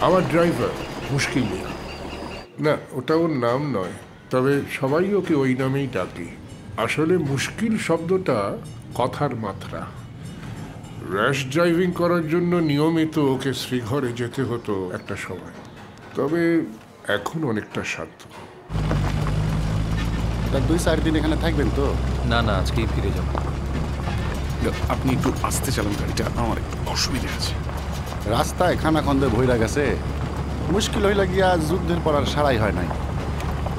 আমার ড্রাইভার মুশকিল মিয়া। না, ওটা ওর নাম নয়, তবে সবাই ওকে ওই নামেই ডাকে। আসলে মুশকিল শব্দটা কথার মাত্রা। র্যাশ ড্রাইভিং করার জন্য নিয়মিত ওকে শ্রীঘরে যেতে হতো একটা সময়, তবে এখন অনেকটা শান্ত। 2-4 দিন এখানে থাকবেন তো? না না, আজকেই ফিরে যাব। আপনি একটু আসতে চালান গাড়িটা, আমার অসুবিধা আছে। রাস্তায় খানাখন্দে ভইরা গেছে, মুশকিল হইলা গিয়া যুদ্ধের পর আর সারাই হয় নাই।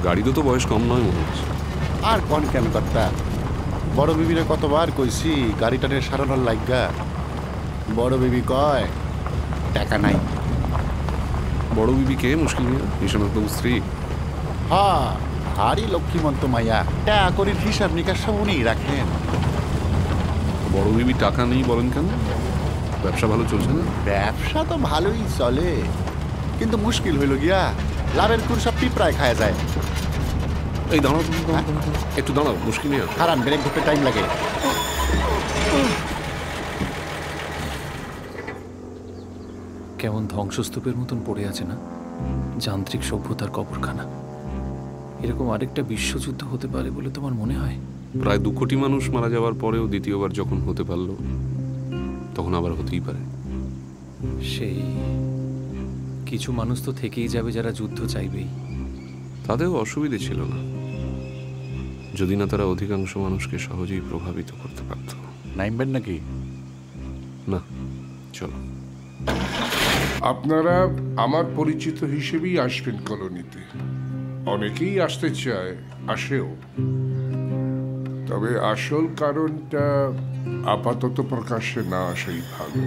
গাড়িতে তো বয়স কম নয় মনে হচ্ছে। আর কোন কেন কর্তা, বড় বিবিরে কতবার কইছি গাড়িটারে সারানোর লাগা। বড় বিবি কয় টাকা নাই। বড় বিবি কে? মুশকিল মিয়া, নিশানাথবাবু স্ত্রী? হ্যাঁ, হারি লক্ষ্মীমন্ত মাইয়া, টাকা করির হিসাব নিকাশ সব উনিই রাখেন। বড় বিবি টাকা নেই বলেন কেন? ব্যবসা ভালো চলছে না? ব্যবসা তো ভালোই চলে, কিন্তু মুশকিল হইল গিয়া লাভের কুর সব পিঁপড়ায় খায়া যায়। এই দাঁড়াও তুমি, একটু দাঁড়াও, মুশকিল মিয়া। হারান, ব্রেক ধরতে টাইম লাগে। কেমন ধ্বংসস্তূপের মতন পড়ে আছে না যান্ত্রিক সভ্যতার কবরখানা। এরকম আরেকটা বিশ্বযুদ্ধ হতে পারে বলে তোমার মনে হয়? প্রায় 2 কোটি মানুষ মারা যাওয়ার পরেও দ্বিতীয়বার যখন হতে পারলো, তখন আবার হতেই পারে। সেই কিছু মানুষ তো থেকেই যাবে যারা যুদ্ধ চাইবেই। তাদেরও অসুবিধে ছিল না, যদি না তারা অধিকাংশ মানুষকে সহজেই প্রভাবিত করতে পারত। নাইমবেন নাকি? না, চলো। আপনারা আমার পরিচিত হিসেবেই আসবেন কলোনিতে। অনেকেই আসতে চায়, আসেও, তবে আসল কারণটা আপাতত প্রকাশ্যে না আসাই ভালো।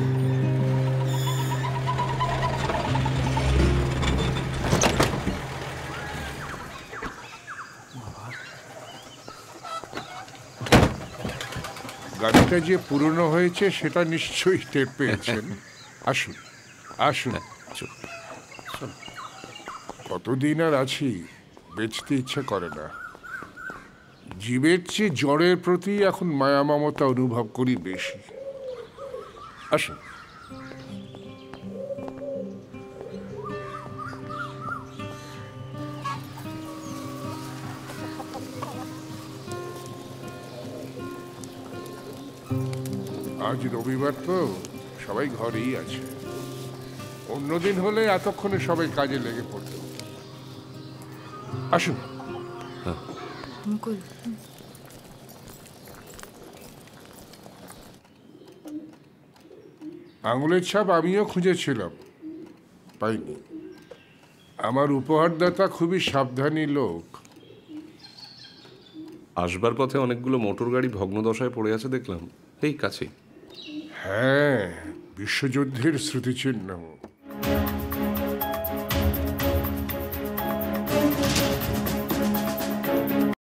গাড়িটা যে পুরনো হয়েছে সেটা নিশ্চয়ই টের পেয়েছেন। আসুন আসুন, কতদিন আর আছি, বেচতে ইচ্ছে করে না। জীবের চেয়ে জড়ের প্রতি এখন মায়া মমতা অনুভব করি বেশি। আসুন। আজ রবিবার তো সবাই ঘরেই আছে, অন্যদিন হলে এতক্ষণে সবাই কাজে লেগে পড়ত। আসুন। মুকুল, আঙুলের ছাপ আমিও খুঁজেছিলাম, পাইনি। আমার উপহারদাতা খুবই সাবধানী লোক। আসবার পথে অনেকগুলো মোটর গাড়ি ভগ্নদশায় পড়ে আছে দেখলাম, এই কাছে। হ্যাঁ, বিশ্বযুদ্ধের স্মৃতিচিহ্ন।